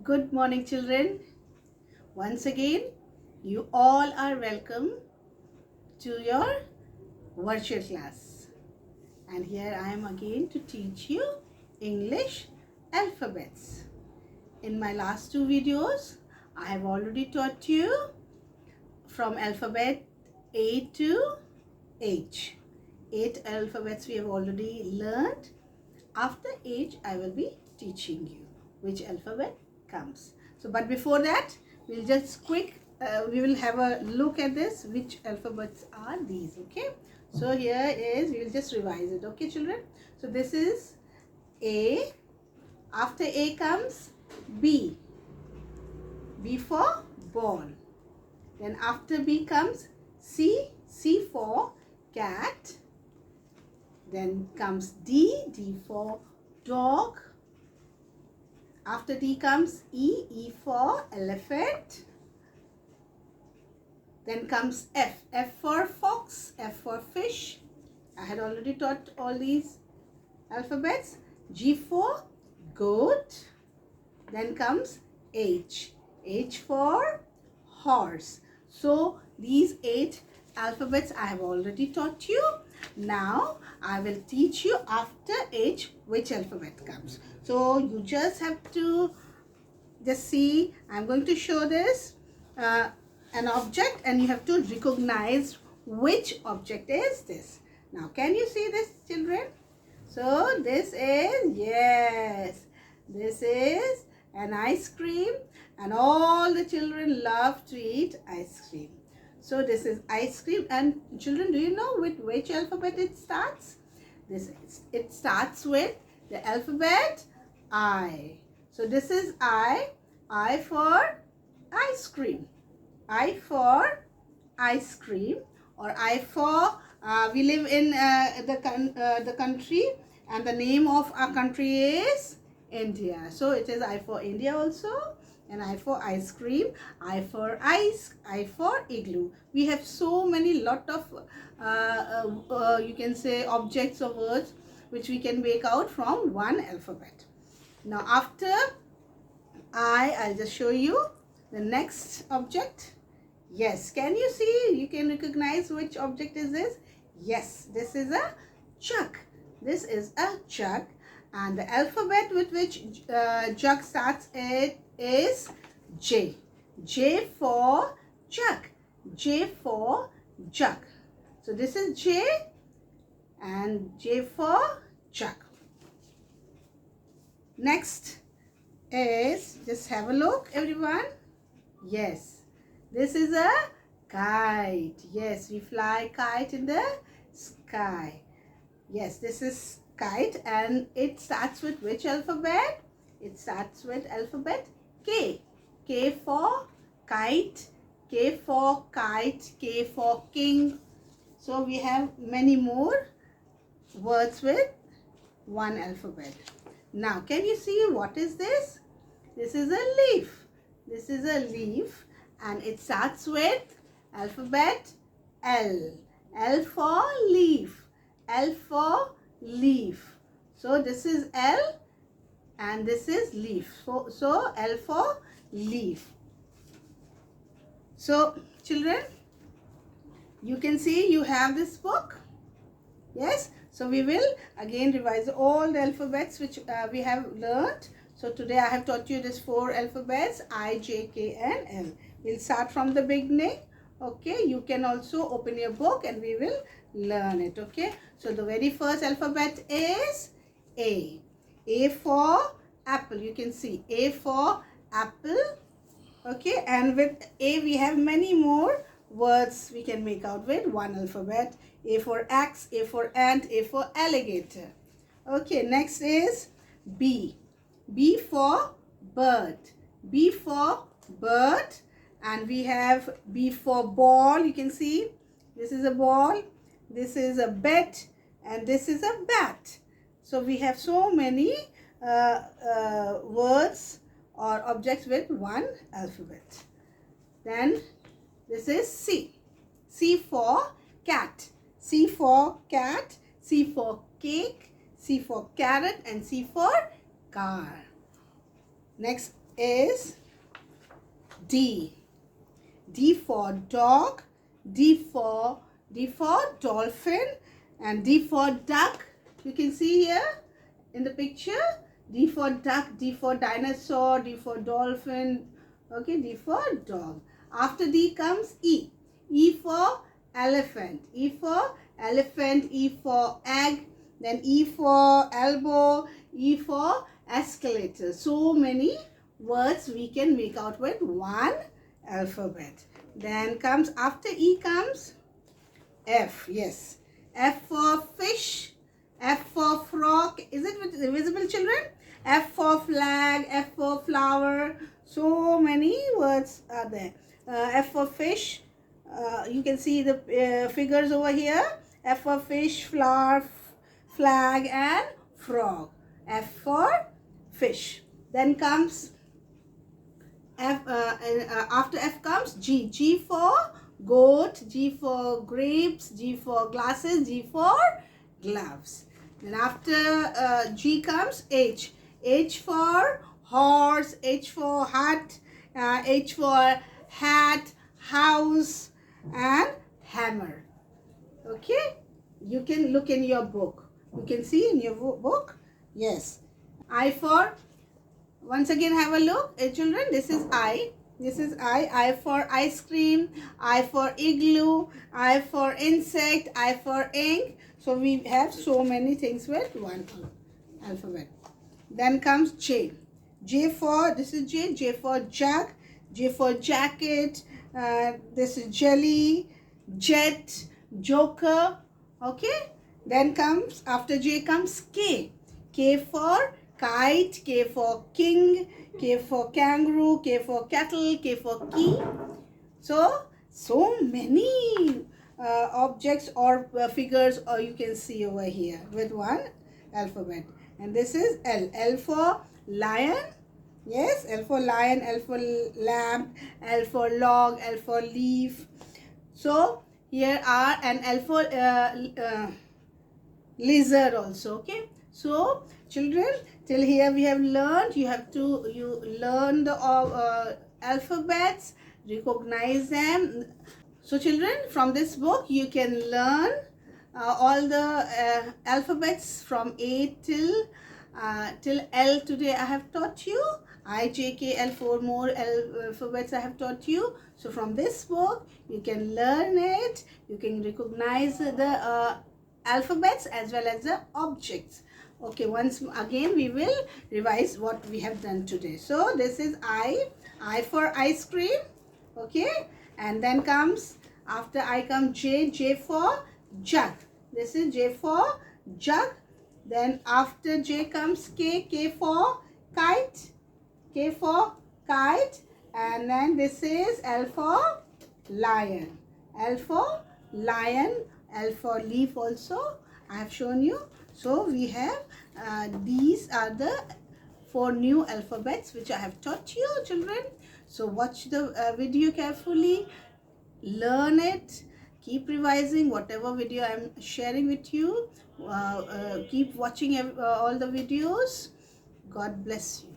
Good morning, children. Once again, you all are welcome to your virtual class. And here I am again to teach you English alphabets. In my last two videos, I have already taught you from alphabet A to H. 8 alphabets we have already learned. After H, I will be teaching you which alphabet comes. But before that, we will have a look at this, which alphabets are these, okay? So here is, we will just revise it, okay children? So this is A. After A comes B. B for ball. Then after B comes C. C for cat. Then comes D. D for dog. After D comes E. E for elephant. Then comes F. F for fox. F for fish. I had already taught all these alphabets. G for goat. Then comes H. H for horse. So these 8 alphabets I have already taught you. Now I will teach you after H which alphabet comes. So you just have to see. I'm going to show this an object, and you have to recognize which object is this. Now can you see this, children? So this is, yes, this is an ice cream, and all the children love to eat ice cream. So this is ice cream, and children, do you know with which alphabet it starts? It starts with the alphabet I. So this is I. I for ice cream. I for ice cream, or I for we live in the country, and the name of our country is India. So it is I for India also, and I for ice cream, I for ice, I for igloo. We have so many lot of you can say objects or words which we can make out from one alphabet. Now after I'll just show you the next object. Yes, can you see? You can recognize which object is this? Yes, this is a jug. This is a jug, and the alphabet with which jug starts it is J. J for jug. J for jug. So this is J, and J for jug. Next is, just have a look everyone. Yes, this is a kite. Yes, we fly kite in the sky. Yes, this is kite, and it starts with which alphabet? It starts with alphabet K. K for kite, K for kite, K for king. So we have many more words with one alphabet. Now can you see what is this? This is a leaf. This is a leaf, and it starts with alphabet L. L for leaf. L for leaf. So this is L, and this is leaf. So L for leaf. So children, you can see you have this book. Yes. So we will again revise all the alphabets which we have learned. So today I have taught you these 4 alphabets, I, J, K and L. We'll start from the beginning. Okay, you can also open your book and we will learn it. Okay, so the very first alphabet is A. A for apple. You can see A for apple. Okay, and with A we have many more words we can make out with one alphabet. A for axe, A for ant, A for alligator. Okay, next is B. B for bird. B for bird, and we have B for ball. You can see this is a ball, this is a bat, and this is a bat. So we have so many words or objects with one alphabet. Then this is C. C for cat. C for cat, C for cake, C for carrot, and C for car. Next is D. D for dog, D for dolphin, and D for duck. You can see here in the picture, D for duck, D for dinosaur, D for dolphin, okay, D for dog. After D comes E. E for elephant, E for elephant, E for egg, then E for elbow, E for escalator. So many words we can make out with one alphabet. Then comes, after E comes F. Yes, F for fish, F for frog. Is it visible, children? F for flag, F for flower. So many words are there. F for fish. You can see the figures over here. F for fish, flower, flag, and frog. F for fish. Then comes F. After F comes G. G for goat, G for grapes, G for glasses, G for gloves. Then after G comes H. H for horse, H for hut, H for hat, house, and hammer. Okay, you can look in your book. You can see in your book. Yes. I for, once again have a look, children. This is I. This is I. I for ice cream, I for igloo, I for insect, I for ink. So we have so many things with one alphabet. Then comes J. J for, this is J. J for jug, J for jacket, this is jelly, jet, joker. Okay. Then comes, after J comes K. K for kite, K for king, K for kangaroo, K for kettle, K for key. So many objects or figures, or you can see over here with one alphabet. And this is L. L for lion. Yes, L for lion, L for lamp, L for log, L for leaf. So here are an L for lizard also. Okay. So children, till here we have learned. You learn the alphabets, recognize them. So children, from this book you can learn all the alphabets from A till L. Today I have taught you. I, J, K, L, 4 more alphabets I have taught you. So from this book you can learn it. You can recognize the alphabets as well as the objects. Okay, once again we will revise what we have done today. So this is I for ice cream. Okay, and then comes, after I come J. J for jug. This is J for jug. Then after J comes K. K for kite, K for kite. And then this is L for lion, L for lion, L for leaf also I have shown you. So we have these are the 4 new alphabets which I have taught you, children. So watch the video carefully, learn it, keep revising whatever video I am sharing with you. Keep watching all the videos. God bless you.